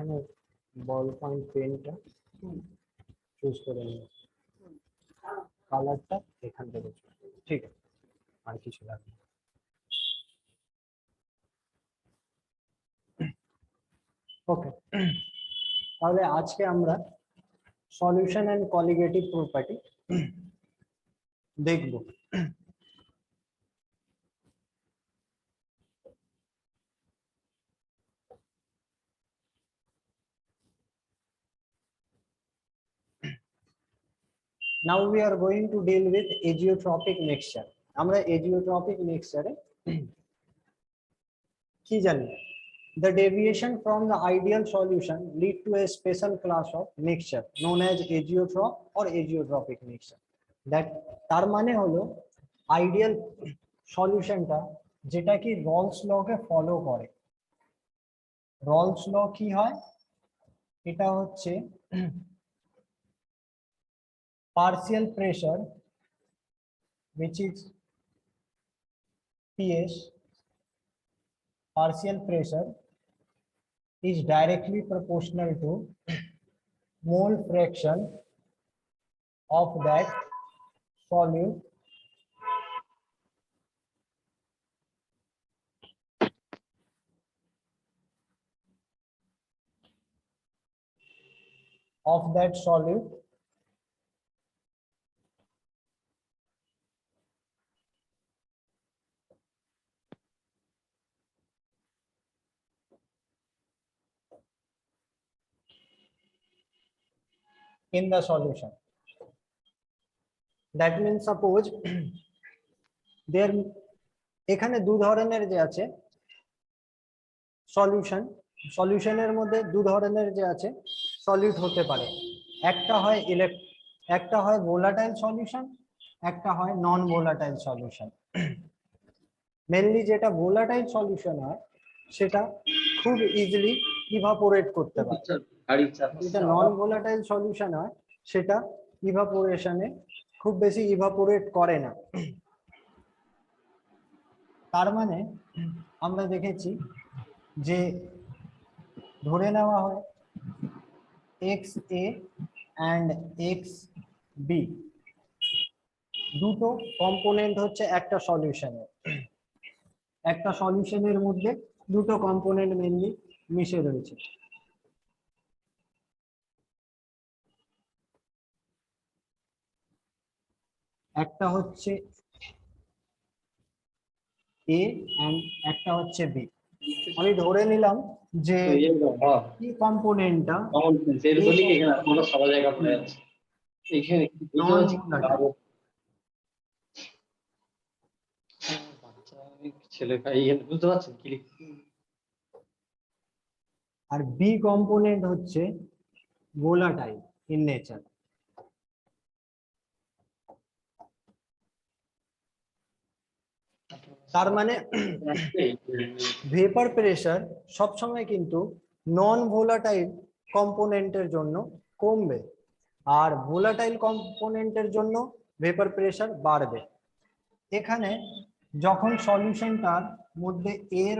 এখানে বল পয়েন্ট পেনটা চুজ করে নিন, কালারটা এখান থেকে ঠিক আছে, আর কিছু লাগবে না। ওকে, তাহলে আজকে আমরা সলিউশন এন্ড কলিগেটিভ প্রপার্টি দেখব। Now we are going to deal with azeotropic mixture. আমরা azeotropic mixture কি জানি? The deviation from the ideal solution lead to a special class of mixture known as azeotrope or azeotropic mixture. That তার মানে হলো ideal সলিউশনটা যেটা কি Rawls law কে ফলো করে। রলস ল কি হয়? এটা হচ্ছে partial pressure which is PS, partial pressure is directly proportional to mole fraction of that solute in the solution. That means suppose there এখানে দু ধরনের যে আছে সলিউশন, সলিউশনের মধ্যে দু ধরনের যে আছে সলিউট হতে পারে। একটা হয় ভোলাটাইল সলিউশন, একটা হয় নন ভোলাটাইল সলিউশন। মেনলি যেটা ভোলাটাইল সলিউশন হয় সেটা খুব ইজিলি ইভাপোরেট করতে পারে, যেটা নন ভোলাটাইল সলিউশন হয় সেটা ইভাপোরেশনে খুব বেশি ইভাপোরেট করে না। তার মানে আমরা দেখেছি যে ধরে নেওয়া হয় XA and XB দুটো কম্পোনেন্ট হচ্ছে একটা সলিউশনের, একটা সলিউশনের মধ্যে দুটো কম্পোনেন্ট মেনলি মিশে রয়েছে। একটা হচ্ছে A and একটা হচ্ছে B। আমি ধরে নিলাম যে কি কম্পোনেন্টটা আর বি কম্পোনেন্ট হচ্ছে ভোলাটাইল ইন নেচার। তার মানে ভেপার প্রেসার সবসময় কিন্তু নন ভোলাটাইল কম্পোনেন্টের জন্য কমবে, আর ভোলাটাইল কম্পোনেন্টের জন্য ভেপার প্রেসার বাড়বে। এখানে যখন সলিউশনটার মধ্যে এর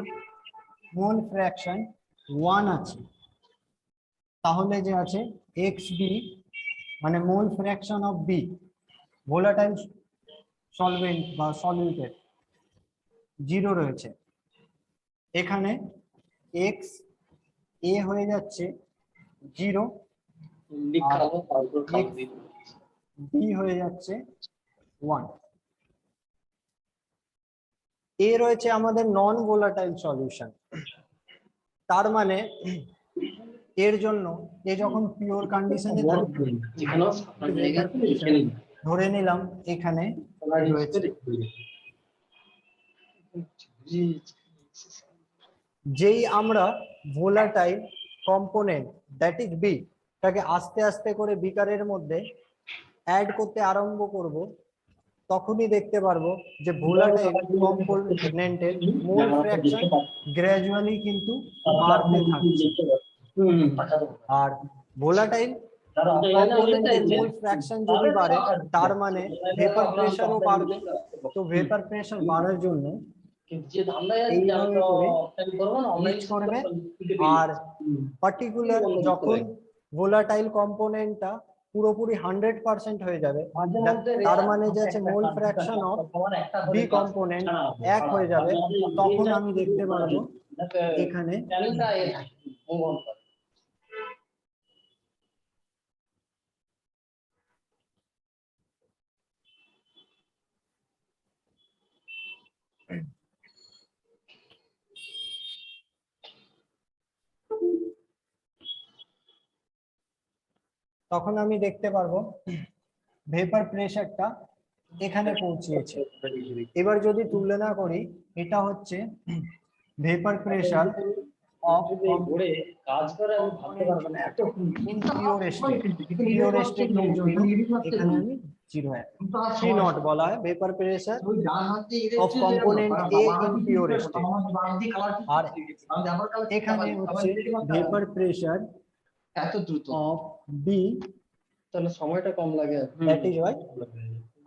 মোল ফ্র্যাকশন 1 আছে, তাহলে যে আছে XB মানে মোল fraction of B volatile solvent বা সলিউটেড 0 রয়েছে। এখানে XA হয়ে যাচ্ছে 0, B হয়ে যাচ্ছে 1। এ রয়েছে আমাদের নন ভোলাটাইল সলিউশন। তার মানে এর জন্য এ যখন পিওর কন্ডিশনে ধরে নিলাম এখানে রয়েছে, যেই আমরা volatile component that is B তাকে আস্তে আস্তে করে বিকারের মধ্যে অ্যাড করতে আরম্ভ করব, তখনই দেখতে পারবো যে ভোলাটাইল কম্পোনেন্টের মোল ফ্র্যাকশন গ্র্যাজুয়ালি কিন্তু বাড়তে থাকছে। আর ভোলাটাইল কম্পোনেন্টের মোল ফ্র্যাকশন যদি বাড়ে তার মানে ভেপার প্রেসারও বাড়বে। তো ভেপার প্রেসার বাড়ার জন্য এইভাবে করে মিক্স করবে, আর পার্টিকুলার যখন ভোলাটাইল কম্পোনেন্টটা পুরোপুরি 100% হয়ে যাবে, তার মানে যে আছে mole fraction of B component 1 হয়ে যাবে, তখন আমি দেখতে পারবো এখানে তখন আমি দেখতে পারবো ভেপার প্রেসারটা এখানে পৌঁছেছে। এবার যদি তুলনা করি, এটা হচ্ছে ভেপার প্রেসার অফ কাজ করে, আমি ভাবতে পারবো না এত পিওর স্টেট। পিওর স্টেটের জন্য এখানে আমি 0 P0 বলা হয় vapour pressure of component A in pure state. আর এখানে হচ্ছে ভেপার প্রেসার এত দ্রুত অফ বি, তাহলে সময়টা কম লাগে। That is Y.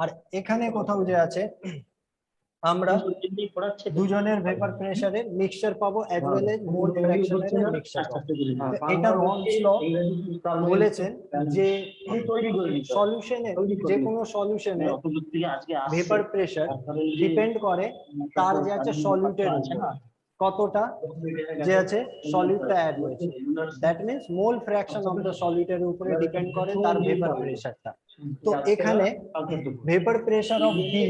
আর এখানে কোথাও যে আছে আমরা দুজনের ভেপার প্রেসারের মিক্সচার পাবো অ্যাজ ওয়েল এজ মোল ফ্র্যাকশনের মিক্সচার পাবো। এটা রলস ল বলেছেন যে সলিউশনে, যে কোনো সলিউশনে ভেপার প্রেসার ডিপেন্ড করে তার যে আছে সলিউটের উপর, কতটা যে আছে সলিউটটা অ্যাড হয়েছে। That means mole fraction of the সলিউটের উপরে ডিপেন্ড করে তার ভেপার প্রেসারটা। তো এখানে ভেপার প্রেসার অফ বি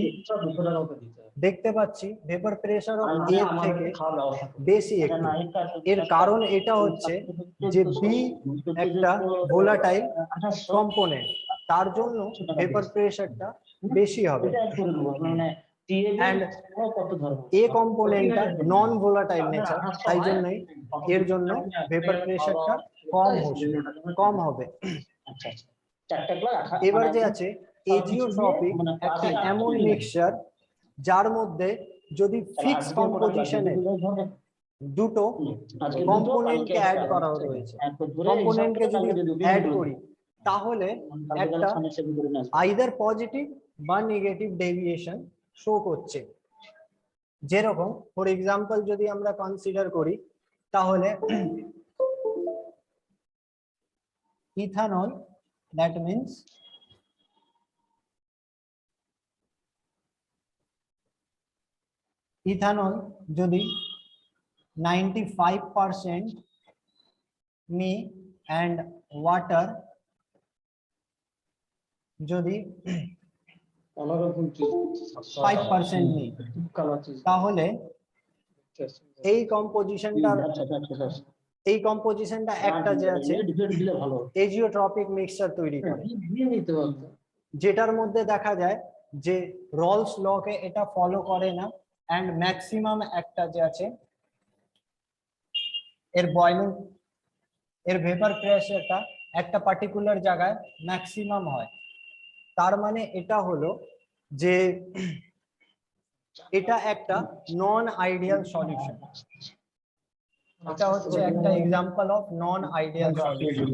দেখতে পাচ্ছি ভেপার প্রেসার অফ এ থেকে বেশি একটু। এর কারণ এটা হচ্ছে যে বি একটা ভোলাটাইল কম্পোনেন্ট, তার জন্য ভেপার প্রেসারটা বেশি হবে। and এ কম্পোনেন্টটা নন ভোলাটাইল নেচার, তাই জন্যই এর জন্য ভেপার প্রেসারটা কম হবে। এবার যে আছে এজিওট্রপিক একটা এমন মিক্সচার যার মধ্যে যদি ফিক্স কম্পোজিশনে দুটো কম্পোনেন্টকে অ্যাড করা রয়েছে, কম্পোনেন্টকে যদি অ্যাড করি তাহলে একটা আইদার পজিটিভ বা নেগেটিভ ডেভিয়েশন শো করছে। যেরকম ফর এক্সাম্পল যদি আমরা কনসিডার করি তাহলে ইথানল, দ্যাট মিন্স ইথানল যদি 95% নি and ওয়াটার যদি 5% নি, তাহলে এই কম্পোজিশনটা একটা যে আছে এজিওট্রপিক মিক্সচার তৈরি করে, যেটার মধ্যে দেখা যায় যে রলস ল কে এটা ফলো করে না এন্ড ম্যাক্সিমাম একটা যে আছে এর বয়লিং, এর ভেপার প্রেসারটা একটা পার্টিকুলার জায়গায় ম্যাক্সিমাম হয়। তার মানে এটা হলো যে এটা একটা নন আইডিয়াল সলিউশন। এটা হচ্ছে একটা example of non ideal solution.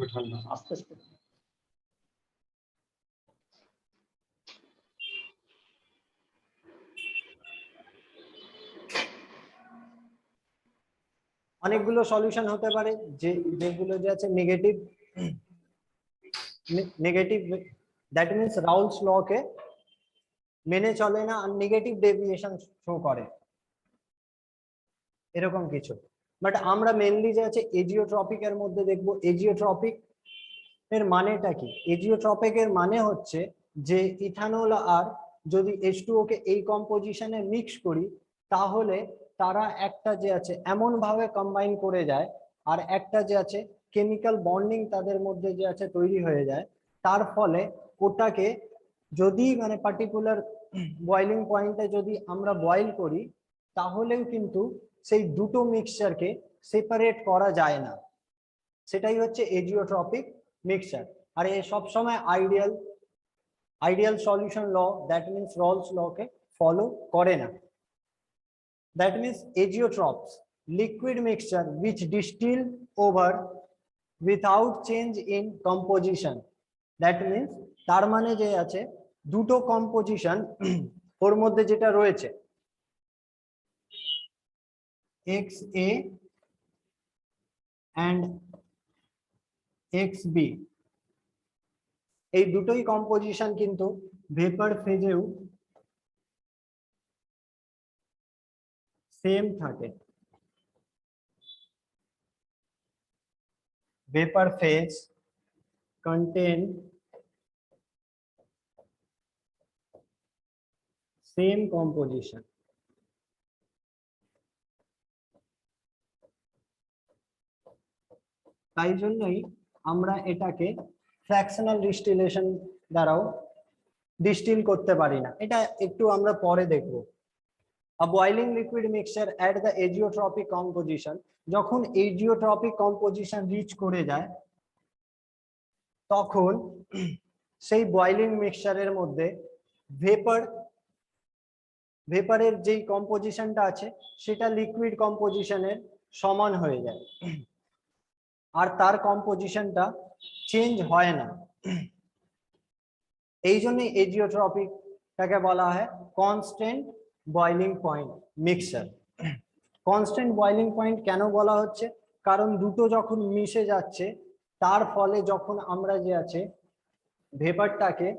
অনেকগুলো সলিউশন হতে পারে যেগুলো যে আছে নেগেটিভ, দ্যাট মিন্স রাউলস ল কে মেনে চলে না আর নেগেটিভ ডেভিয়েশন শো করে, এরকম কিছু। বাট আমরা মেনলি যে আছে এজিওট্রপিক এর মধ্যে দেখবো এজিওট্রপিক এর মানেটা কি। এজিওট্রপিক এর মানে হচ্ছে যে ইথানল আর যদি H2O কে এই কম্পোজিশনে মিক্স করি তাহলে তারা একটা যে আছে এমন ভাবে কম্বাইন করে যায় আর একটা যে আছে কেমিক্যাল বন্ডিং তাদের মধ্যে যে আছে তৈরি হয়ে যায়, তার ফলে ওটাকে যদি মানে পার্টিকুলার বয়েলিং পয়েন্টে যদি আমরা বয়েল করি তাহলেও কিন্তু সেই দুটো মিক্সচারকে সেপারেট করা যায় না। সেটাই হচ্ছে এজিওট্রপিক মিক্সচার। আর এ সব সময় ideal solution law, that means Raoult's law কে ফলো করে না। That means azeotropes liquid mixture which distill over without change in composition, that means তার মানে যে আছে দুটো কম্পোজিশন ওর মধ্যে যেটা রয়েছে XA অ্যান্ড এক্স বি, এই দুটোই কম্পোজিশন কিন্তু ভেপার ফেজেও সেম থাকে। vapor phase contain same composition. তাই জন্যই আমরা এটাকে ফ্র্যাকশনাল ডিস্টিলেশন দ্বারাও ডিস্টিল করতে পারি না, এটা একটু আমরা পরে দেখব। A boiling liquid mixture at the azeotropic composition, যখন azeotropic composition রিচ করে যায় তখন সেই বয়লিং মিক্সচারের মধ্যে ভেপারের যেই কম্পোজিশনটা আছে সেটা লিকুইড কম্পোজিশনের সমান হয়ে যায়, আর তার কম্পোজিশনটা চেঞ্জ হয় না। এই জন্যই এজিওট্রপিকটাকে বলা হয় constant boiling point mixture. Constant boiling point কেন বলা হচ্ছে? কারণ দুটো যখন মিশে যাচ্ছে তার ফলে যখন আমরা যে আছে ভেপারটাকে,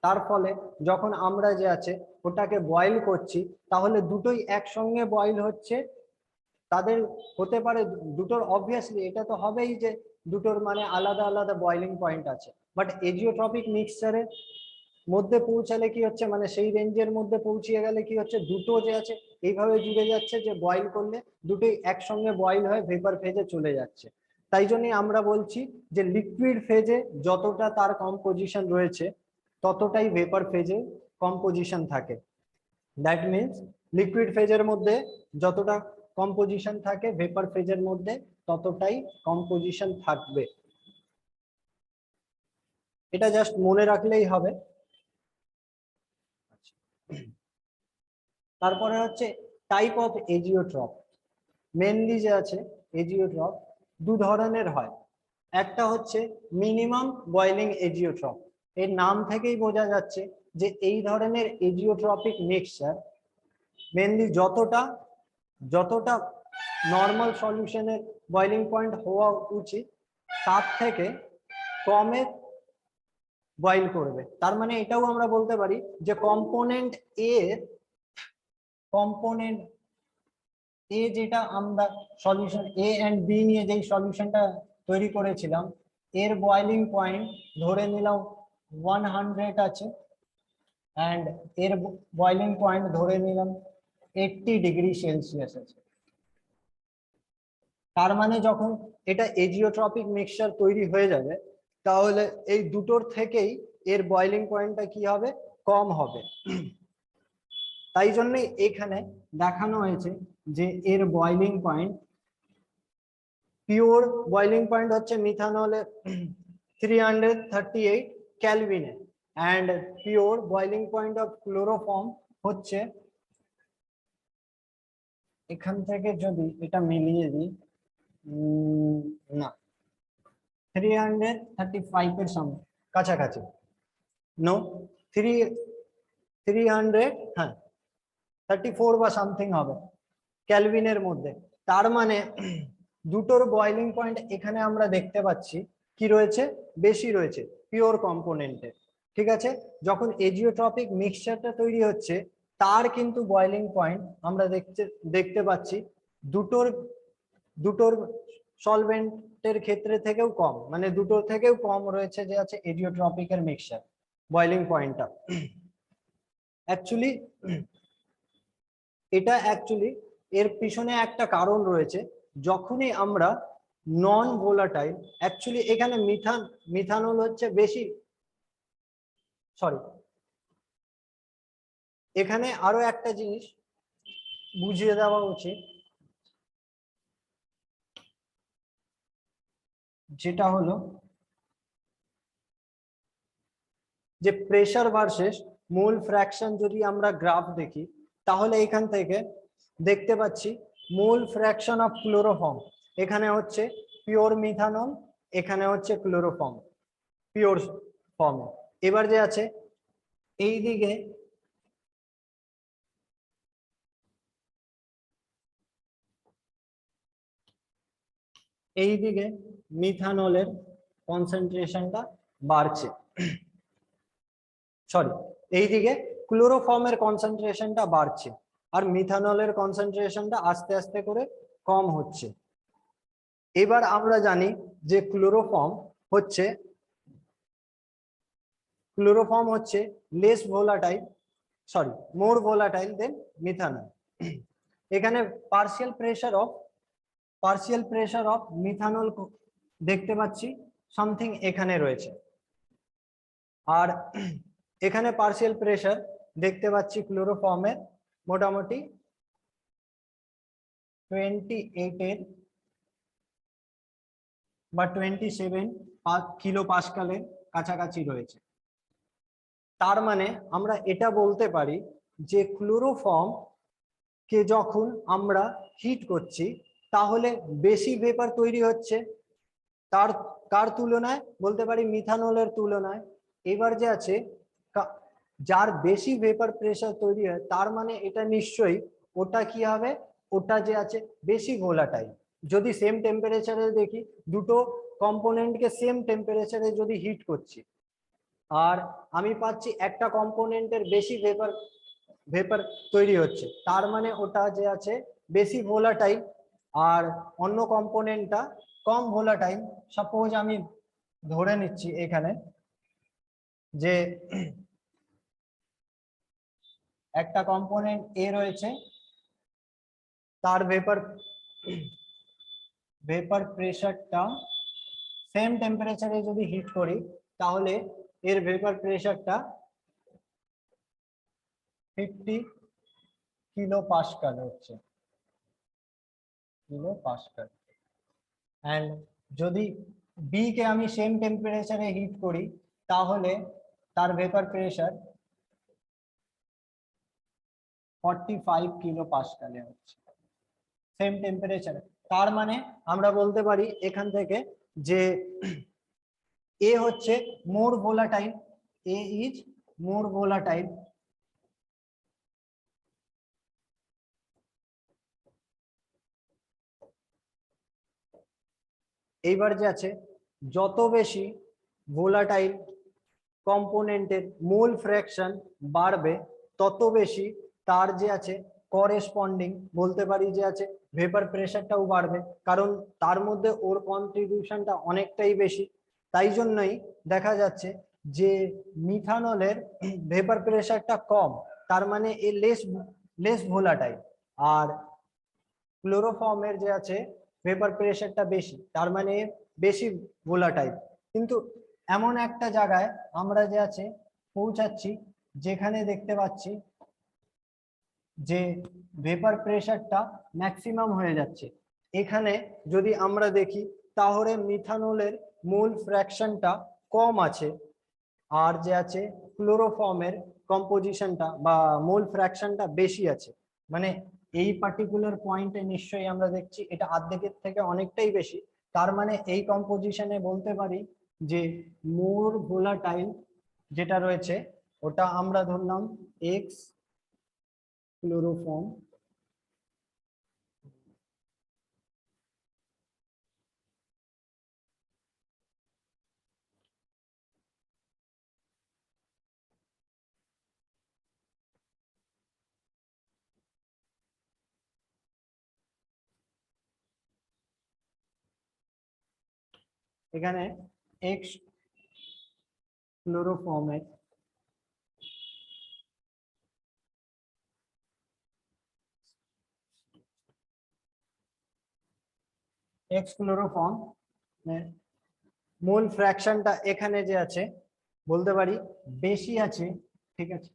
তার ফলে যখন আমরা যে আছে ওটাকে বয়েল করছি, তাহলে দুটোই একসঙ্গে বয়েল হচ্ছে। তাদের হতে পারে দুটোর, অবভিয়াসলি এটা তো হবেই যে দুটোর মানে আলাদা আলাদা বয়েলিং পয়েন্ট আছে, বাট এজিওট্রপিক মিক্সচারের মধ্যে পৌঁছালে কি হচ্ছে, মানে সেই রেঞ্জের মধ্যে পৌঁছিয়ে গেলে কি হচ্ছে, দুটো যে আছে এইভাবে জুড়ে যাচ্ছে যে বয়েল করলে দুটোই একসঙ্গে বয়েল হয়ে ভেপার ফেজে চলে যাচ্ছে। তাই জন্যই আমরা বলছি যে লিকুইড ফেজে যতটা তার কম্পোজিশন রয়েছে ততটাই ভেপার ফেজে কম্পোজিশন থাকে। দ্যাট মিনস লিকুইড ফেজের মধ্যে যতটা কম্পোজিশন থাকে ভেপার ফেজের মধ্যে ততটাই কম্পোজিশন থাকবে। এটা জাস্ট মনে রাখলেই হবে। তারপরে হচ্ছে টাইপ অফ এজিওট্রপ। মেনলি যে আছে এজিওট্রপ দু ধরনের হয়। একটা হচ্ছে মিনিমাম বয়েলিং এজিওট্রপ, এর নাম থেকেই বোঝা যাচ্ছে যে এই ধরনের এজিওট্রপিক মিক্সচার মেনলি যতটা নর্মাল সলিউশনের বয়েলিং পয়েন্ট হওয়া উচিত তার থেকে কমে বয়েল করবে। তার মানে এটাও আমরা বলতে পারি যে কম্পোনেন্ট এ যেটা আমরা সলিউশন এ এন্ড বি নিয়ে যেই সলিউশনটা তৈরি করেছিলাম, এর বয়েলিং পয়েন্ট ধরে নিলাম 100 আছে, অ্যান্ড এর বয়েলিং পয়েন্ট ধরে নিলাম 80 ডিগ্রি সেলসিয়াস আছে। তার মানে যখন এটা এজিওট্রপিক মিক্সচার তৈরি হয়ে যাবে তাহলে এই দুটোর থেকেই এর বয়েলিং পয়েন্টটা কি হবে, কম হবে। তাই জন্যই এখানে দেখানো হয়েছে যে এর boiling point, pure boiling point হচ্ছে মিথানলের 338 ক্যালভিনে, and pure boiling point of chloroform হচ্ছে, এখান থেকে যদি এটা মিলিয়ে দিই, না 335 এর সামনে কাছাকাছি, নো 300, হ্যাঁ 34 বা সামথিং হবে ক্যালভিনের মধ্যে। তার মানে দুটোর বয়েলিং পয়েন্ট এখানে আমরা দেখতে পাচ্ছি কি রয়েছে, বেশি রয়েছে পিওর কম্পোনেন্টে। ঠিক আছে, যখন এজিওট্রপিক মিক্সচারটা তৈরি হচ্ছে তার কিন্তু বয়েলিং পয়েন্ট আমরা দেখতে পাচ্ছি দুটোর সলভেন্টের ক্ষেত্রে থেকেও কম, মানে দুটোর থেকেও কম রয়েছে যে আছে এজিওট্রপিকের মিক্সচার বয়েলিং পয়েন্টটা। অ্যাকচুয়ালি এর পিছনে একটা কারণ রয়েছে। যখনই আমরা নন ভোলাটাইল, অ্যাকচুয়ালি এখানে মিথানল হচ্ছে বেশি, সরি, এখানে আরো একটা জিনিস বুঝিয়ে দেওয়া উচিত, যেটা হলো যে প্রেসার ভার্সেস মোল ফ্র্যাকশন যদি আমরা গ্রাফ দেখি তাহলে এখান থেকে দেখতে পাচ্ছি মোল ফ্র্যাকশন অফ ক্লোরোফর্ম এখানে হচ্ছে পিওর মিথানল, এখানে হচ্ছে ক্লোরোফর্ম পিওর ফর্মে। এবার যে আছে এই দিকে এইদিকে মিথানলের কনসেন্ট্রেশনটা বাড়ছে, সরি এইদিকে ক্লোরোফর্মের কনসেন্ট্রেশনটা বাড়ছে আর মিথানলের কনসেন্ট্রেশনটা আস্তে আস্তে করে কম হচ্ছে। এবার আমরা জানি যে ক্লোরোফর্ম হচ্ছে less volatile, sorry more volatile than methanol. এখানে পার্শিয়াল প্রেসার অফ মিথানল দেখতে পাচ্ছি সামথিং এখানে রয়েছে, আর এখানে পার্শিয়াল প্রেসার দেখতে পাচ্ছি ক্লোরোফর্মের মোটামুটি 28 বা 27 কিলো পাস্কালের কাছাকাছি রয়েছে। তার মানে আমরা এটা বলতে পারি যে ক্লোরোফর্ম কে যখন আমরা হিট করছি তাহলে বেশি ভেপার তৈরি হচ্ছে, কার তুলনায় বলতে পারি মিথানলের তুলনায়। এবার যে আছে যার বেশি ভেপার প্রেসার তৈরি হয় তার মানে এটা নিশ্চয়ই ওটা কি হবে, ওটা যে আছে বেশি ভোলাটাইল। যদি সেম টেম্পারেচারে দেখি, দুটো কম্পোনেন্টকে সেম টেম্পারেচারে যদি হিট করছি আর আমি পাচ্ছি একটা কম্পোনেন্টের বেশি ভেপার তৈরি হচ্ছে, তার মানে ওটা যে আছে বেশি ভোলাটাইল আর অন্য কম্পোনেন্টটা কম ভোলাটাইল। সাপোজ আমি ধরে নিচ্ছি এখানে যে একটা কম্পোনেন্ট এ রয়েছে, তার ভেপার প্রেসারটা সেম টেম্পারেচারে যদি হিট করি তাহলে এর ভেপার প্রেসারটা 50 কিলো পাস্কাল হচ্ছে, কিলো পাস্কাল। এন্ড যদি বি কে আমি সেম টেম্পারেচারে হিট করি তাহলে তার ভেপার প্রেসার 45 কিলো পাস্কালে হচ্ছে সেম টেম্পারেচারে। তার মানে আমরা বলতে পারি এখান থেকে যে এ হচ্ছে more volatile, A is more volatile. এইবার যে আছে যত বেশি ভোলাটাইল কম্পোনেন্টের মোল ফ্র্যাকশন বাড়বে তত বেশি তার যে আছে করেসপন্ডিং বলতে পারি যে আছে ভেপার প্রেসারটাও বাড়বে, কারণ তার মধ্যে ওর কন্ট্রিবিউশনটা অনেকটাই বেশি। তাই জন্যই দেখা যাচ্ছে যে মিথানলের ভেপার প্রেসারটা কম, তার মানে এ লেস ভোলাটাইল, আর ক্লোরোফর্মের যে আছে ভেপার প্রেসারটা বেশি, তার মানে বেশি ভোলাটাইল। কিন্তু এমন একটা জায়গায় আমরা যে আছে পৌঁছাচ্ছি যেখানে দেখতে পাচ্ছি যে ভেপার প্রেসারটা ম্যাক্সিমাম হয়ে যাচ্ছে। এখানে যদি আমরা দেখি তাহলে মিথানলের মোল ফ্র্যাকশনটা কম আছে আর যে আছে ক্লোরোফর্মের কম্পোজিশনটা বা মোল ফ্র্যাকশনটা বেশি আছে। মানে এই পার্টিকুলার পয়েন্টে নিশ্চয়ই আমরা দেখছি এটা অর্ধেকের থেকে অনেকটাই বেশি। তার মানে এই কম্পোজিশনে বলতে পারি যে মোর ভোলাটাইল যেটা রয়েছে ওটা আমরা ধরলাম এক্স ক্লোরোফর্ম, এখানে এক্স ক্লোরোফর্মের এক্স ক্লোরোফর্ম মোল ফ্র্যাকশনটা এখানে যে আছে বলতে পারি বেশি আছে, ঠিক আছে।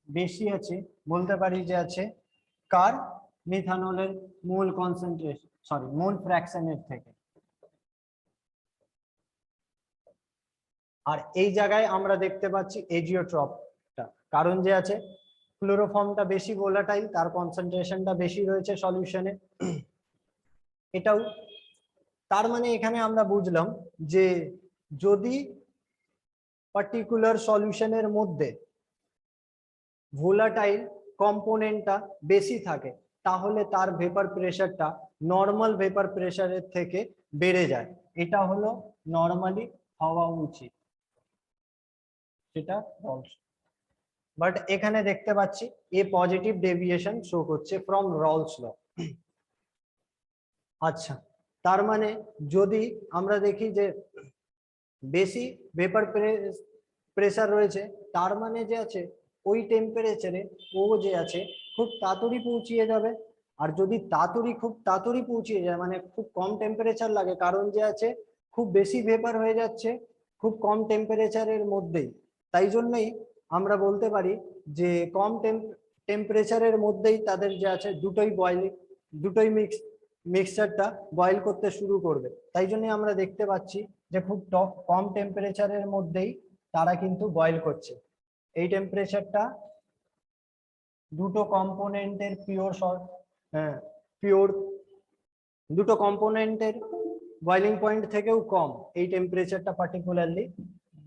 বেশি আছে বলতে পারি যে আছে কার, মিথানলের মোল কনসেন্ট্রেশন সরি মোল ফ্র্যাকশনের থেকে। আর এই জায়গায় আমরা দেখতে পাচ্ছি এজিওট্রপটা, কারণ যে আছে ক্লোরোফর্মটা বেশি ভোলাটাইল, তার কনসেন্ট্রেশনটা বেশি রয়েছে সলিউশনে। এটাও তার মানে এখানে আমরা বুঝলাম যে যদি পার্টিকুলার সলিউশনের মধ্যে ভোলাটাইল কম্পোনেন্টটা বেশি থাকে তাহলে তার ভেপার প্রেসারটা নর্মাল ভেপার প্রেসারের থেকে বেড়ে যায়, এটা হলো নর্মালি হওয়া উচিত, সেটা ফলস। বাট এখানে দেখতে পাচ্ছি এ পজিটিভ ডেভিয়েশন শো করছে ফ্রম রলস ল। আচ্ছা, তার মানে যদি আমরা দেখি যে বেশি ভেপার প্রেসার রয়েছে, তার মানে যে আছে ওই টেম্পারেচারে ও যে আছে খুব তাড়াতাড়ি পৌঁছিয়ে যাবে। আর যদি খুব তাড়াতাড়ি পৌঁছিয়ে যায় মানে খুব কম টেম্পারেচার লাগে, কারণ যে আছে খুব বেশি ভেপার হয়ে যাচ্ছে খুব কম টেম্পারেচারের মধ্যেই। তাই জন্যই আমরা বলতে পারি যে কম টেম্পারেচারের মধ্যেই তাদের যে আছে দুটোই মিক্সচারটা বয়েল করতে শুরু করবে। তাই জন্য আমরা দেখতে পাচ্ছি যে খুব কম টেম্পারেচারের মধ্যেই তারা কিন্তু বয়েল করছে। এই টেম্পারেচারটা দুটো কম্পোনেন্টের দুটো কম্পোনেন্টের বয়েলিং পয়েন্ট থেকেও কম। এই টেম্পারেচারটা পার্টিকুলারলি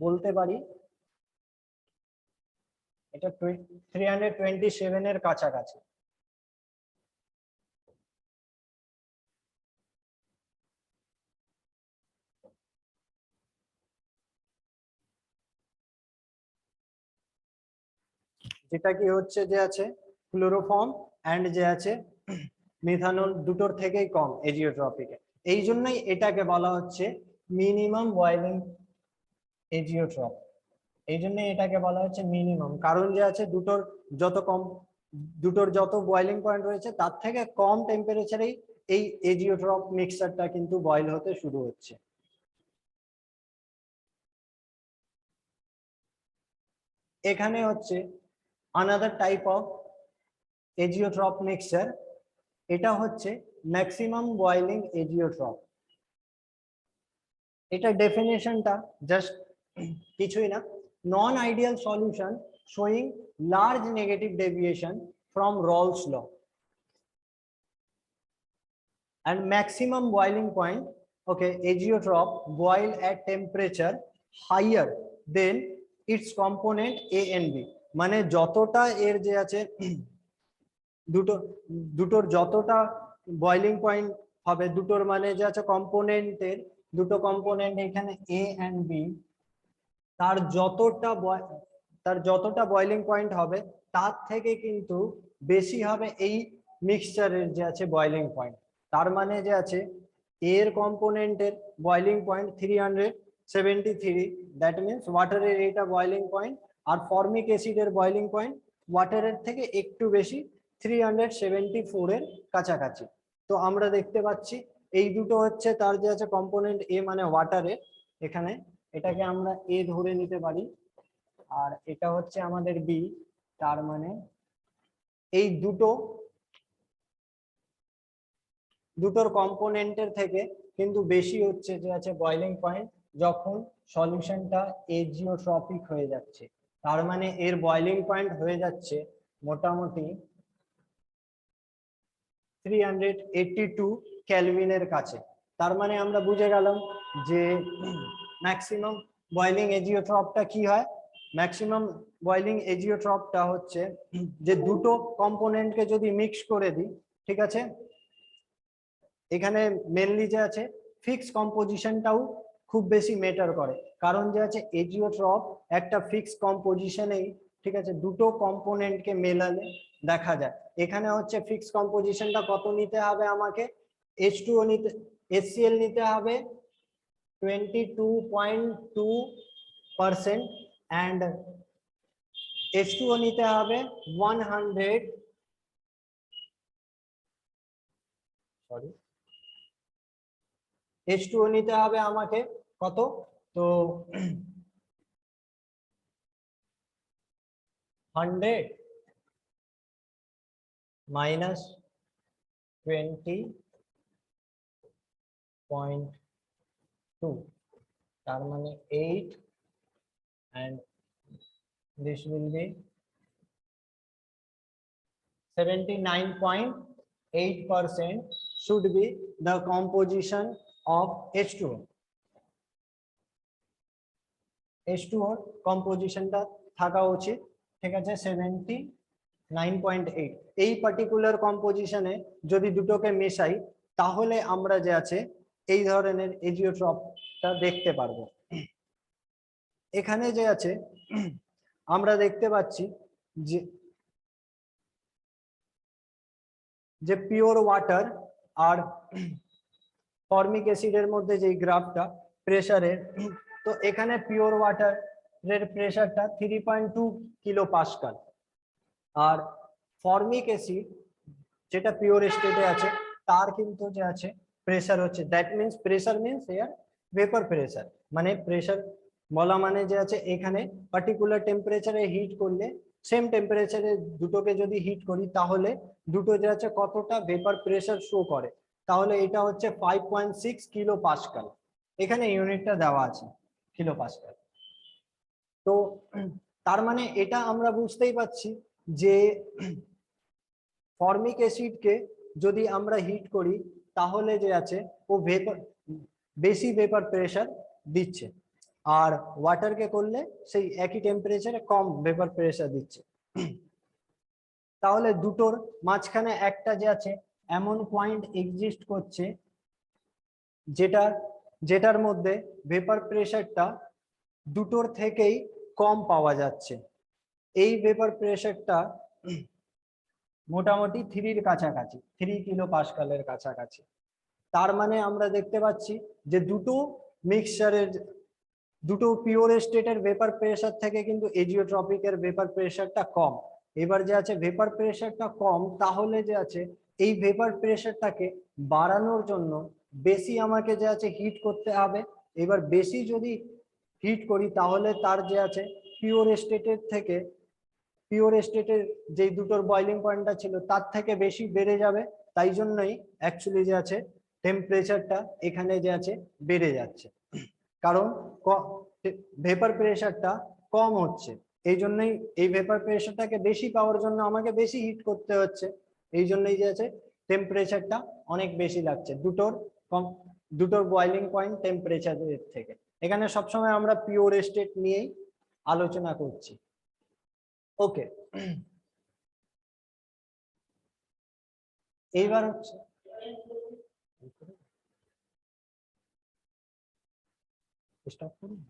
বলতে পারি এটা 327 এর কাছাকাছি। যেটা কি হচ্ছে যে আছে ক্লোরোফর্ম এন্ড যে আছে মিথানল দুটোর থেকেই কম এজিওট্রপিকে। এই জন্যই এটাকে বলা হচ্ছে মিনিমাম বয়েলিং এজিওট্রপ। এই জন্য এটাকে বলা হচ্ছে মিনিমাম, কারণ যে আছে দুটোর যত বয়েলিং পয়েন্ট রয়েছে তার থেকে কম টেম্পারেচারেই এই এজিওট্রপ মিক্সচারটা কিন্তু বয়েল হতে শুরু হচ্ছে। এখানে হচ্ছে আনাদার টাইপ অফ এজিওট্রপ মিক্সচার, এটা হচ্ছে ম্যাক্সিমাম বয়েলিং এজিওট্রপ। এটা ডেফিনেশনটা জাস্ট কিছুই না, non ideal solution showing large negative deviation from Rolle's law and maximum boiling point. Okay, azeotrop boil at temperature higher than its component A and B, মানে যতটা এর যে আছে দুটোর যতটা বয়েলিং পয়েন্ট হবে, দুটোর মানে যে আছে কম্পোনেন্টের দুটো কম্পোনেন্ট এখানে A and B, তার যতটা বয়েলিং পয়েন্ট হবে তার থেকে কিন্তু বেশি হবে এই মিক্সচারের যে আছে বয়েলিং পয়েন্ট। তার মানে যে আছে এর কম্পোনেন্টের বয়েলিং পয়েন্ট 373, দ্যাট মিনস ওয়াটারের এটা বয়েলিং পয়েন্ট, আর ফর্মিক অ্যাসিডের বয়েলিং পয়েন্ট ওয়াটারের থেকে একটু বেশি 374 এর কাছাকাছি। তো আমরা দেখতে পাচ্ছি এই দুটো হচ্ছে তার যে আছে কম্পোনেন্ট এ মানে ওয়াটারে, এখানে এটাকে আমরা এ ধরে নিতে পারি, আর এটা হচ্ছে আমাদের বি। তার মানে এই দুটোর কম্পোনেন্টের থেকে কিন্তু বেশি হচ্ছে যে আছে বয়েলিং পয়েন্ট যখন সলিউশনটা এজিওট্রপিক হয়ে যাচ্ছে। তার মানে এর বয়েলিং পয়েন্ট হয়ে যাচ্ছে মোটামুটি 382 কেলভিনের কাছে। তার মানে আমরা বুঝে গেলাম যে ম্যাক্সিমাম বয়েলিং এজিওট্রপটা কি হয়। ম্যাক্সিমাম বয়েলিং এজিওট্রপটা হচ্ছে যে দুটো কম্পোনেন্টকে যদি মিক্স করে দিই, ঠিক আছে, এখানে মেনলি যে আছে ফিক্স কম্পোজিশনটাও খুব বেশি ম্যাটার করে, কারণ যে আছে এজিওট্রপ একটা ফিক্স কম্পোজিশনেই, ঠিক আছে, দুটো কম্পোনেন্টকে মেলালে দেখা যায়। এখানে হচ্ছে ফিক্স কম্পোজিশনটা কত নিতে হবে আমাকে, H2O নিতে, HCl নিতে হবে 22.2% and H2O নিতে হবে 100, সরি, H2O নিতে হবে আমাকে কত, তো 100 minus 20.2, তার মানে 8, and this will be 79.8% should be the composition of H2O. H2O composition টা থাকা উচিত ঠিক আছে 79.8। এই পার্টিকুলার কম্পোজিশনে যদি দুটোকে মেশাই তাহলে আমরা যে আছে এই ধরনের এজিওট্রপটা দেখতে পারবো। এখানে যে আছে আমরা দেখতে পাচ্ছি যে পিওর ওয়াটার আর ফর্মিক অ্যাসিডের মধ্যে যে গ্রাফটা প্রেসারের, তো এখানে পিওর ওয়াটারের প্রেসারটা 3.2 কিলো পাস্কাল, আর ফর্মিক অ্যাসিড যেটা পিওর স্টেটে আছে তার কিন্তু যে আছে প্রেসার হচ্ছে, that means pressure means air vapour pressure, মানে প্রেসার বলা মানে যে আছে এখানে পার্টিকুলার টেম্পারেচারে হিট করলে সেম টেম্পারেচারে দুটোকে যদি হিট করি তাহলে দুটো যে আছে কতটা ভেপার প্রেসার শো করে, তাহলে এটা হচ্ছে 5.6 কিলো পাস্কাল। এখানে ইউনিটটা দেওয়া আছে কিলো পাস্কাল। তো তার মানে এটা আমরা বুঝতেই পারছি যে ফর্মিক অ্যাসিডকে যদি আমরা হিট করি তাহলে যে আছে ও ভেপার বেশি ভেপার প্রেসার দিচ্ছে, আর ওয়াটারকে করলে সেই একই টেম্পারেচারে কম ভেপার প্রেসার দিচ্ছে। তাহলে দুটোর মাঝখানে একটা যে আছে এমন পয়েন্ট এক্সিস্ট করছে যেটার মধ্যে ভেপার প্রেসারটা দুটোর থেকেই কম পাওয়া যাচ্ছে। এই ভেপার প্রেসারটা মোটামুটি 3 কাছাকাছি, 3 কিলো পাস্কালের কাছাকাছি। তার মানে আমরা দেখতে পাচ্ছি যে দুটো মিক্সচারের দুটো পিওর স্টেটের ভেপার প্রেসার থেকে কিন্তু এজিওট্রপিকের ভেপার প্রেসারটা কম। এবার যে আছে ভেপার প্রেসারটা কম, তাহলে যে আছে এই ভেপার প্রেসারটাকে বাড়ানোর জন্য বেশি আমাকে যে আছে হিট করতে হবে। এবার বেশি যদি হিট করি তাহলে তার যে আছে পিওর স্টেটের থেকে পিওর স্টেটের যে দুটোর বয়লিং পয়েন্টটা ছিল তার থেকে বেশি বেড়ে যাবে, তাই জন্যই অ্যাকচুয়ালি যে আছে টেম্পারেচারটা এখানে যে আছে বেড়ে যাচ্ছে, কারণ ভেপার প্রেসারটা কম হচ্ছে। এই জন্যই এই ভেপার প্রেসারটাকে বেশি পাওয়ার জন্য আমাকে বেশি হিট করতে হচ্ছে, এই জন্যই যে আছে টেম্পারেচারটা অনেক বেশি লাগছে দুটোর বয়লিং পয়েন্ট টেম্পারেচারের থেকে। এখানে সবসময় আমরা পিওর স্টেট নিয়েই আলোচনা করছি। ওকে, এইবার হচ্ছে স্টপ করুন।